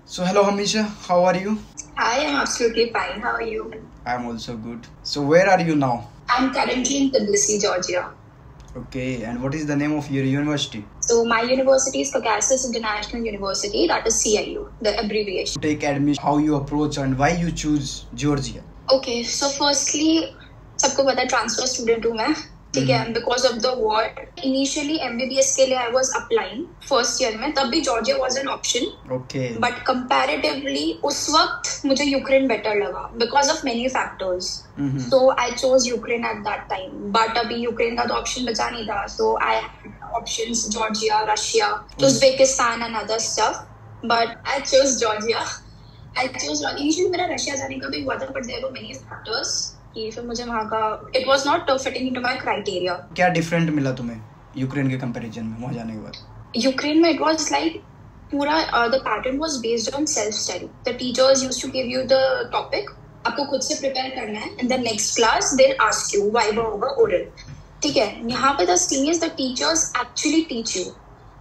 So hello Hamisha, how are you? Hi, I'm absolutely fine. How are you? I'm also good. So where are you now? I'm currently in Tbilisi, Georgia. Okay, and what is the name of your university? So my university is Caucasus International University, that is CIU, the abbreviation. Take admission, how you approach and why you choose Georgia? Okay, so firstly, सबको पता है transfer student हूँ मैं, ठीक है, because of the war. Initially MBBS के लिए I was applying first year में, तब भी Georgia was an option. Okay. But comparatively उस वक्त मुझे यूक्रेन बेटर लगा because of many factors. So I chose Ukraine at that time. But अभी यूक्रेन का तो ऑप्शन बचा नहीं था, so I options Georgia, Russia, Uzbekistan and other stuff. But I chose Georgia. Initially मेरा रशिया जाने का भी हुआ था, but there were many factors कि फिर मुझे वहाँ का it was not fitting into my criteria. क्या डिफरेंट मिला तुम्हें यूक्रेन के कंपैरिजन में वहाँ जाने के बाद? यूक्रेन में इट वाज लाइक पूरा the pattern was based on self study. The teachers used to give you the topic, आपको खुद से प्रिपेयर करना है, and the next class they will ask you viva होगा ओरल. ठीक है, यहाँ पे the thing is the teachers actually teach you.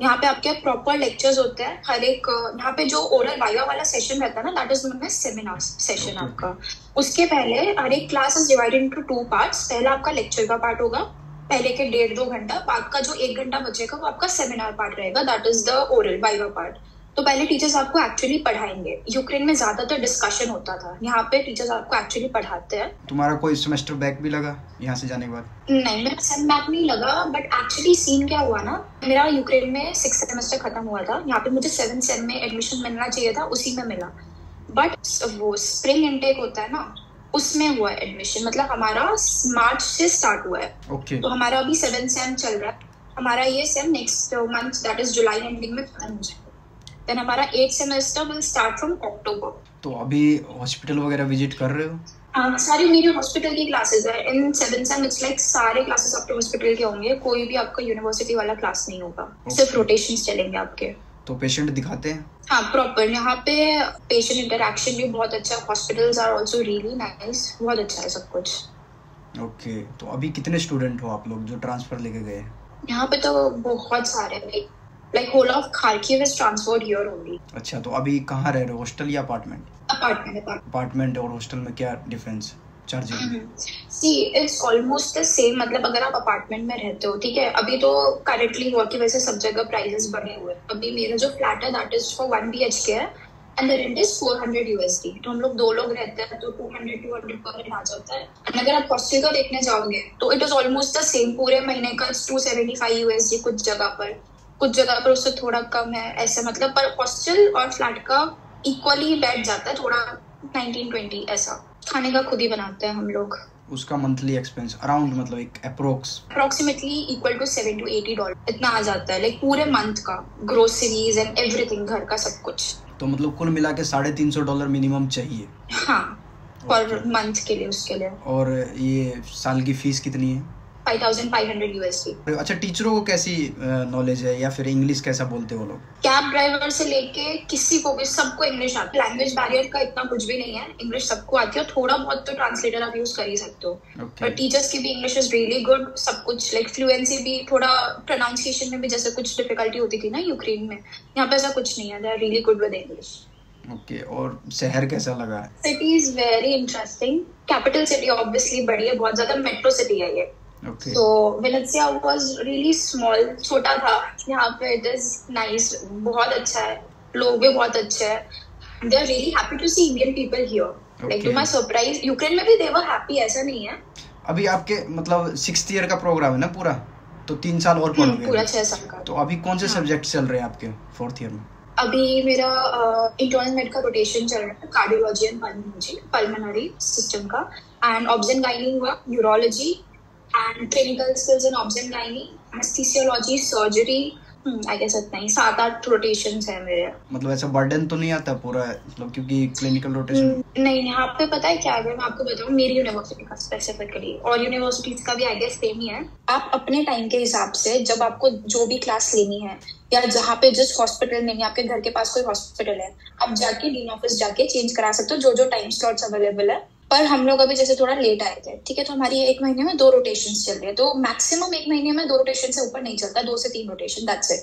यहाँ पे आपके प्रॉपर लेक्चर्स होते हैं हर एक. यहाँ पे जो ओरल वाइवा वाला सेशन रहता है ना, that is known as seminar session. आपका उसके पहले हर एक class is divided into 2 parts. पहला आपका लेक्चर का पार्ट होगा, पहले के 1.5-2 घंटा. बाद का जो 1 घंटा बचेगा वो आपका सेमिनार पार्ट रहेगा, that is the oral viva part. तो पहले टीचर्स आपको एक्चुअली पढ़ाएंगे. यूक्रेन में ज्यादातर डिस्कशन होता था, यहाँ पे टीचर्स आपको एक्चुअली पढ़ाते हैं. तुम्हारा कोई सेमेस्टर बैक भी लगा यहाँ से जाने के बाद? नहीं, मेरा सेम बैक नहीं लगा. बट एक्चुअली सीन क्या हुआ ना, मेरा यूक्रेन में 6th सेमेस्टर खत्म हुआ था. यहाँ पे मुझे 7th सेम में एडमिशन मिलना चाहिए था, उसी में मिला. बट वो स्प्रिंग इनटेक होता है ना, उसमें हुआ एडमिशन. मतलब हमारा मार्च से स्टार्ट हुआ है. Okay. तो हमारा अभी 7th सेम चल रहा है. हमारा ये same next month that is July ending में खत्म हो जाएगा. देन हमारा 8th semester will start from October. तो अभी हॉस्पिटल वगैरह विजिट कर रहे हो? सारी मेरी हॉस्पिटल की क्लासेस है. इन 7th सेम इट्स लाइक सारे क्लासेस आपके हॉस्पिटल के होंगे, कोई भी आपका यूनिवर्सिटी वाला क्लास नहीं होगा. सिर्फ रोटेशंस चलेंगे आपके. तो पेशेंट दिखाते हैं? हाँ, प्रॉपर. यहाँ पे पेशेंट इंटरैक्शन भी बहुत अच्छा है. Hospitals are also really nice. बहुत अच्छा है सब कुछ. ओके, तो अभी कितने स्टूडेंट हो आप लोग जो ट्रांसफर लेके गए? यहाँ पे तो बहुत सारे, like whole of Kharkiv is transferred here only. अच्छा, तो अभी कहाँ रह रहे हो, हॉस्टल या अपार्टमेंट? अपार्टमेंट. अपार्टमेंट और हॉस्टल में क्या difference charging? See it's almost the same. मतलब अगर आप अपार्टमेंट में रहते हो, ठीक है, अभी तो करेंटली वॉर की वजह से सब जगह प्राइसेस बढ़े हुए हैं. अभी मेरा जो फ्लैट है दैट इज फॉर 1 BHK है, एंड द रेंट इज $400. तो हम लोग 2 लोग रहते हैं, तो 200 पर रेंट आ जाता है. एंड अगर आप हॉस्टल का देखने जाओगे तो it is almost the same. पूरे महीने का $275 कुछ जगह पर उससे थोड़ा कम है ऐसे. मतलब पर हॉस्टल और फ्लैट का इक्वली बैठ जाता है, थोड़ा 19-20 ऐसा. खाने का खुद ही बनाते हैं हम लोग. उसका मंथली एक्सपेंस अराउंड मतलब एक अप्रोक्सीमेटली इक्वल टू $7 to $80 इतना आ जाता है. लाइक पूरे मंथ का ग्रोसरीज एंड एवरीथिंग, घर का सब कुछ. तो मतलब कुल मिला के $350 मिनिमम चाहिए? हाँ, पर मंथ के लिए. उसके लिए. और ये साल की फीस कितनी है? $5,500. अच्छा, टीचरों को कैसी नॉलेज है, या फिर इंग्लिश कैसा बोलते हो लोग? कैब ड्राइवर से लेके किसी को भी, सबको इंग्लिश आती है. लैंग्वेज बैरियर का इतना कुछ भी नहीं है, इंग्लिश सबको आती है. थोड़ा बहुत तो ट्रांसलेटर आप यूज कर ही सकते हो. पर टीचर्स की भी इंग्लिश इज रियली गुड. सब कुछ लाइक फ्लुएंसी भी, थोड़ा प्रोनाउंसिएशन में भी जैसे कुछ डिफिकल्टी होती थी ना यूक्रेन में, यहाँ पे ऐसा कुछ नहीं है. They are really good with English. Okay, और शहर कैसा लगा? City is very interesting. Capital city obviously बड़ी है, बहुत ज्यादा मेट्रो सिटी है ये. Okay. So Venezia was really small, छोटा था. यहाँ पे it is nice, बहुत अच्छा है. लोग भी बहुत अच्छे हैं. They are really happy to see Indian people here. Okay. Like to my surprise, Ukraine में भी they were happy, ऐसा नहीं है. अभी आपके मतलब 6th ईयर का प्रोग्राम है ना पूरा, तो 3 साल और पढ़ोगे? पूरा 6 साल का. तो अभी कौन से सब्जेक्ट चल रहे हैं आपके 4th ईयर में? अभी मेरा इंटरनल मेड का रोटेशन चल रहा है, कार्डियोलॉजी एंड पल्मोनरी सिस्टम का. एंड ऑब्स एंड गायनी हुआ, urology and clinical skills in obs and gynae, anesthesiology, surgery. I guess इतना ही. 7-8 रोटेशंस है मेरे. मतलब ऐसा बर्डन तो नहीं आता पूरा, मतलब क्योंकि क्लिनिकल रोटेशन? नहीं, यहाँ पे पता है क्या, अगर मैं आपको बताऊँ मेरी यूनिवर्सिटी का स्पेसिफिकली, और यूनिवर्सिटीज का भी आई गेस सेम ही है. आप अपने टाइम के हिसाब से जब आपको जो भी क्लास लेनी है, या जहाँ पे जिस हॉस्पिटल में, आपके घर के पास कोई हॉस्पिटल है, आप जाके डीन ऑफिस जाके चेंज करा सकते हो जो टाइम स्लॉट्स अवेलेबल है. पर हम लोग अभी जैसे थोड़ा लेट आए थे, ठीक है, तो हमारी 1 महीने में 2 रोटेशंस चल रही है. तो मैक्सिमम 1 महीने में 2 रोटेशन से ऊपर नहीं चलता, 2 से 3 रोटेशन, दैट्स इट.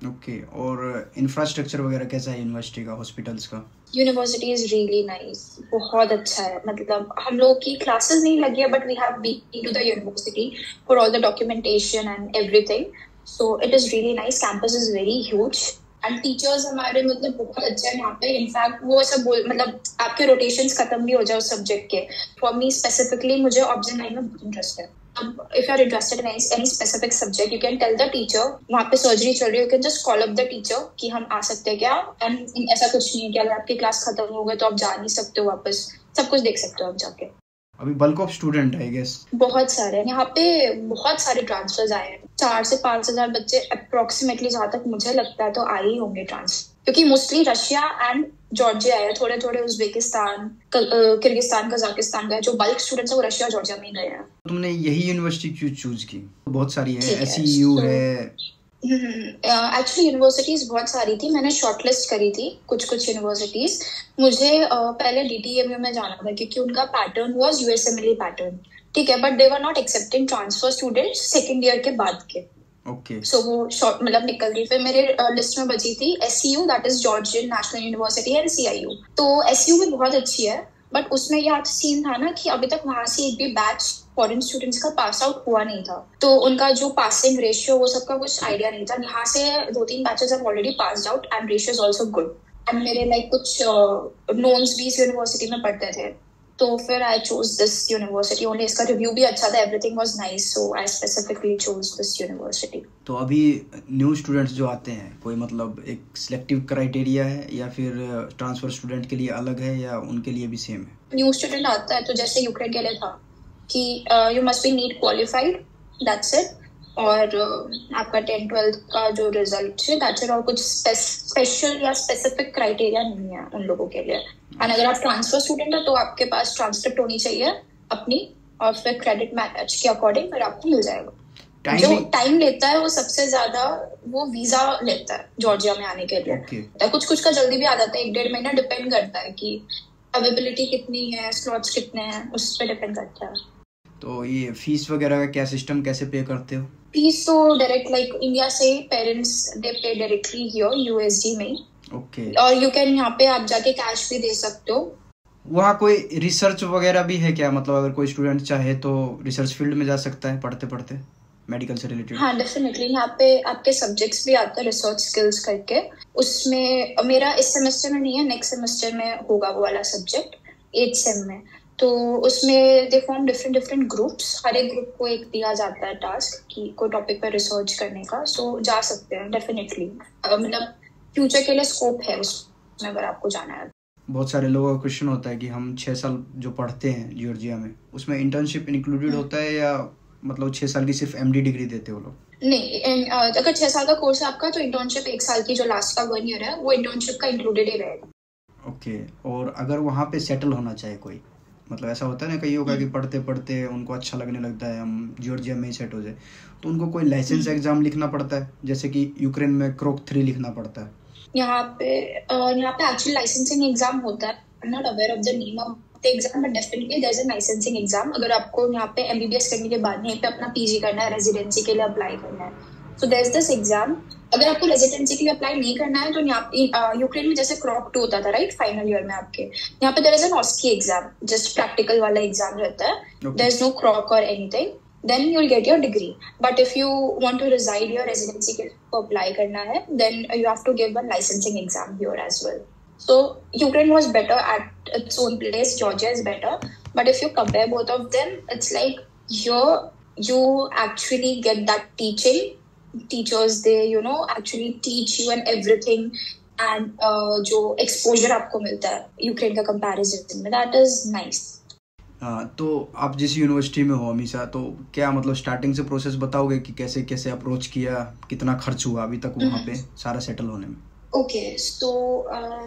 ओके, और इंफ्रास्ट्रक्चर वगैरह कैसा है यूनिवर्सिटी का, हॉस्पिटल्स का? यूनिवर्सिटी इज रियली नाइस, बहुत अच्छा है। मतलब हम लोग की क्लासेस नहीं लगी है but we have been to the university for all the documentation and everything, so it is really nice. Campus is very huge and teachers हमारे मतलब बहुत अच्छे हैं यहाँ पे। इनफैक्ट वो ऐसा बोल मतलब आपके रोटेशंस खत्म भी हो जाए उस सब्जेक्ट के। फॉर मी स्पेसिफिकली मुझे ऑब्जन लाइन में बहुत इंटरेस्ट है। अब if you are interested in any specific subject, you can tell the teacher, वहाँ पे सर्जरी चल रही है, you can just call up the teacher कि हम आ सकते हैं क्या, एंड ऐसा कुछ नहीं है कि अगर आपकी क्लास खत्म हो गई तो आप जा नहीं सकते हो वापस, सब कुछ देख सकते हो आप जाके। अभी बल्क ऑफ स्टूडेंट है आई गेस। बहुत सारे हैं यहाँ पे, बहुत सारे ट्रांसफर्स आए हैं। 4 से 5 हजार बच्चे अप्रोक्सीमेटली, जहाँ तक मुझे लगता है तो आए ही होंगे ट्रांसफर, क्योंकि मोस्टली रशिया एंड जॉर्जिया है, थोड़े थोड़े उज्बेकिस्तान, किर्गिस्तान, कजाकिस्तान का जो बल्क स्टूडेंट्स है वो रशिया और जॉर्जिया में ही गए हैं। तुमने यही यूनिवर्सिटी क्यों चूज की? बहुत सारी है, ठीक है, एसईयू so- है। एक्चुअली यूनिवर्सिटीज बहुत सारी थी, मैंने शॉर्टलिस्ट करी थी कुछ यूनिवर्सिटीज। मुझे पहले डीटीएमयू में जाना था क्योंकि उनका पैटर्न वाज यूएसएमएलई पैटर्न, ठीक है, but they were not accepting transfer students second year के बाद के। ओके, सो वो शॉर्ट मतलब निकल गई। फिर मेरे लिस्ट में बची थी SCU, that is Georgian national university, and CIU. तो एससीयू भी बहुत अच्छी है बट उसमें यह सीन था ना कि अभी तक वहां से एक भी बैच फॉरेन स्टूडेंट्स का पास आउट हुआ नहीं था, तो उनका जो पासिंग रेशियो वो सबका कुछ आइडिया नहीं था। यहाँ से 2-3 batches have already passed out and ratio is also good. And मेरे लाइक कुछ नोन्स भी इस यूनिवर्सिटी में पढ़ते थे, तो फिर I chose this university only. इसका रिव्यू भी अच्छा था, everything was nice, so I specifically chose this university. तो अभी न्यू स्टूडेंट्स जो आते हैं, कोई मतलब एक सिलेक्टिव क्राइटेरिया है या फिर ट्रांसफर स्टूडेंट के लिए अलग है या उनके लिए भी सेम है? न्यू स्टूडेंट आता है तो जैसे यूक्रेन के लिए था कि you must be NEET qualified, that's it, और आपका 10-12 का जो रिजल्ट है दैट्स इट, और कुछ स्पेशल या स्पेसिफिक क्राइटेरिया नहीं है उन लोगों के लिए। एंड अगर आप ट्रांसफर स्टूडेंट है तो आपके पास ट्रांसक्रिप्ट होनी चाहिए अपनी, और फिर क्रेडिट मैच के अकॉर्डिंग फिर आपको मिल जाएगा। जो टाइम लेता है वो सबसे ज्यादा वो वीजा लेता है जॉर्जिया में आने के लिए। Okay. कुछ का जल्दी भी आ जाता है, 1-1.5 महीना, डिपेंड करता है कि अवेलेबिलिटी कितनी है, स्लॉट्स कितने हैं, उस पर डिपेंड करता है। तो ये फीस वगैरह का क्या सिस्टम, कैसे पे करते हो? फीस तो डायरेक्ट लाइक इंडिया से पेरेंट्स दे पे डायरेक्टली हियर यूएसडी में। ओके, और यू कैन यहाँ पे आप जाके कैश भी दे सकते हो। वहाँ कोई रिसर्च वगैरह भी है क्या? मतलब अगर कोई स्टूडेंट चाहे तो रिसर्च फील्ड में जा सकता है पढ़ते पढ़ते, मेडिकल से रिलेटेड? हाँ डेफिनेटली, यहाँ पे आपके सब्जेक्ट्स भी आते हैं रिसर्च स्किल्स करके। उसमें मेरा इस सेमेस्टर में नहीं है, नेक्स्ट सेमेस्टर में होगा वो वाला सब्जेक्ट 8th सेम में। तो उसमें दे फॉर्म डिफरेंट ग्रुप्स, हर एक ग्रुप को एक दिया जाता है टास्क कि कोई टॉपिक पर रिसर्च करने का। सो जा सकते हैं डेफिनेटली, मतलब फ्यूचर के लिए स्कोप है उसमें अगर आपको जाना है। बहुत सारे लोगों का क्वेश्चन होता है कि हम 6 साल जो पढ़ते हैं जॉर्जिया में, उसमें इंटर्नशिप इंक्लूडेड होता है या मतलब 6 साल की सिर्फ एमडी डिग्री देते हो लोग? नहीं, अगर 6 साल का कोर्स है आपका तो इंटर्नशिप 1 साल की जो लास्ट का 1 ईयर है वो इंटर्नशिप का इंक्लूडेड ही रहेगा। ओके, और अगर वहाँ पे सेटल होना चाहे कोई, मतलब ऐसा होता है ना कई होगा कि पढ़ते पढ़ते उनको अच्छा लगने लगता है हम जॉर्जिया में ही सेट हो जाए, तो उनको कोई लाइसेंस एग्जाम लिखना पड़ता है जैसे कि यूक्रेन में क्रोक 3 लिखना पड़ता है? यहाँ पे एक्चुअली लाइसेंसिंग एग्जाम होता है। I am not aware of the name of the exam but definitely there is a licensing exam. अगर आपको यहाँ पे एमबीबीएस करने के बाद यहीं पे अपना पीजी करना है, रेजिडेंसी के लिए अप्लाई करना है, so there is this exam. अगर आपको रेजिडेंसी के लिए अप्लाई नहीं करना है तो यहाँ यूक्रेन में जैसे क्रॉक 2 होता था राइट, फाइनल ईयर में आपके यहाँ पे there is an OSCE exam, just practical वाला एग्जाम रहता है, देयर इज नो क्रॉक और anything, then you'll get your degree. But if you want to reside your residency के को apply करना है, then you have to give a licensing exam here as well. So Ukraine was better at its own place, Georgia is better. But if you compare both of them, it's like here you actually get that teaching. Teachers, they actually teach you and everything. And जो exposure आपको मिलता है Ukraine का comparison में, that is nice. तो आप जिस university में हो हमेशा, तो क्या मतलब स्टार्टिंग से प्रोसेस बताओगे कि कैसे कैसे अप्रोच किया, कितना खर्च हुआ अभी तक वहाँ पे सारा सेटल होने में? ओके, सो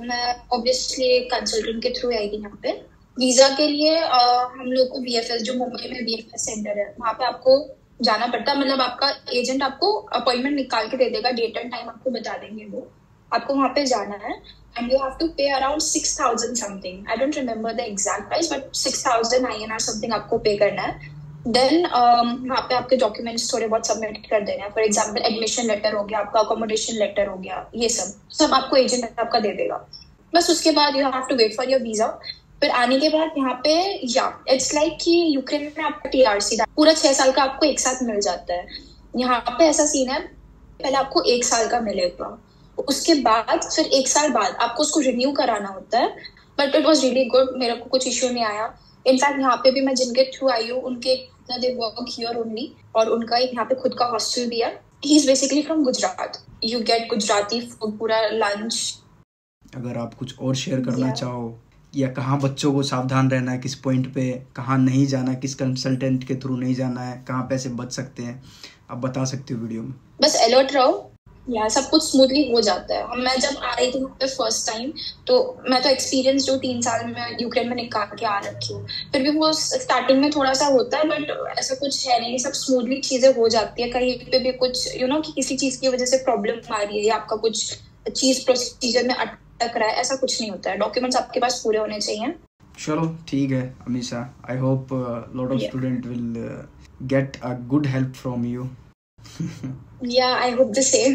मैं ऑब्वियसली कंसल्टेंट के थ्रू आई थी यहाँ पे। वीजा के लिए हम लोग को वीएफएस, जो मुंबई में वीएफएस सेंटर है, वहाँ पे आपको जाना पड़ता है। मतलब आपका एजेंट आपको अपॉइंटमेंट निकाल के दे देगा, डेट एंड टाइम आपको बता देंगे वो, आपको वहाँ पे जाना है। And you have to pay around 6,000 something. I don't remember the exact price, but 6,000 INR something आपको पे करना है। देन वहाँ पे आपके डॉक्यूमेंट्स थोड़े बहुत सबमिट कर देना है। फॉर एग्जाम्पल एडमिशन लेटर हो गया, आपका अकोमोडेशन लेटर हो गया, ये सब सब आपको एजेंट आपका दे देगा। बस उसके बाद you have to wait for your visa. फिर आने के बाद यहाँ पे या इट्स लाइक कि यूक्रेन में आपका टीआरसी पूरा 6 साल का आपको एक साथ मिल जाता है। यहाँ पे ऐसा सीन है, पहले आपको 1 साल का मिलेगा, उसके बाद फिर 1 साल बाद आपको उसको रिन्यू कराना होता है। But it was really good, मेरे को कुछ इश्यू नहीं आया। इनफैक्ट यहाँ पे भी मैं जिनके थ्रू आई हूँ उनके दे वर्क हियर ओनली, और उनका एक यहाँ पे खुद का हॉस्टल भी है। He is basically from Gujarat, you get Gujarati food, पूरा लंच। अगर आप कुछ और शेयर करना चाहो, या कहाँ बच्चों को सावधान रहना है, किस पॉइंट पे कहाँ नहीं जाना, किस कंसल्टेंट के थ्रू नहीं जाना है, कहाँ पैसे बच सकते हैं, आप बता सकते हो वीडियो में। बस अलर्ट रहो, या सब कुछ स्मूथली हो जाता है। मैं जब आ रही थी वहाँ पे फर्स्ट टाइम, तो मैं तो एक्सपीरियंस जो 3 साल में यूक्रेन में निकाल के आ रखी हूँ, फिर भी वो स्टार्टिंग में थोड़ा सा होता है, बट ऐसा कुछ है नहीं, सब स्मूथली चीजें हो जाती है। कहीं पे भी कुछ कि किसी चीज की वजह से प्रॉब्लम आ रही है या आपका कुछ चीज प्रोसीजर में अटक रहा है, ऐसा कुछ नहीं होता है। डॉक्यूमेंट्स आपके पास पूरे होने चाहिए। चलो ठीक है Amisha, I hope lot of student will get a good help from you. Yeah, I hope the same.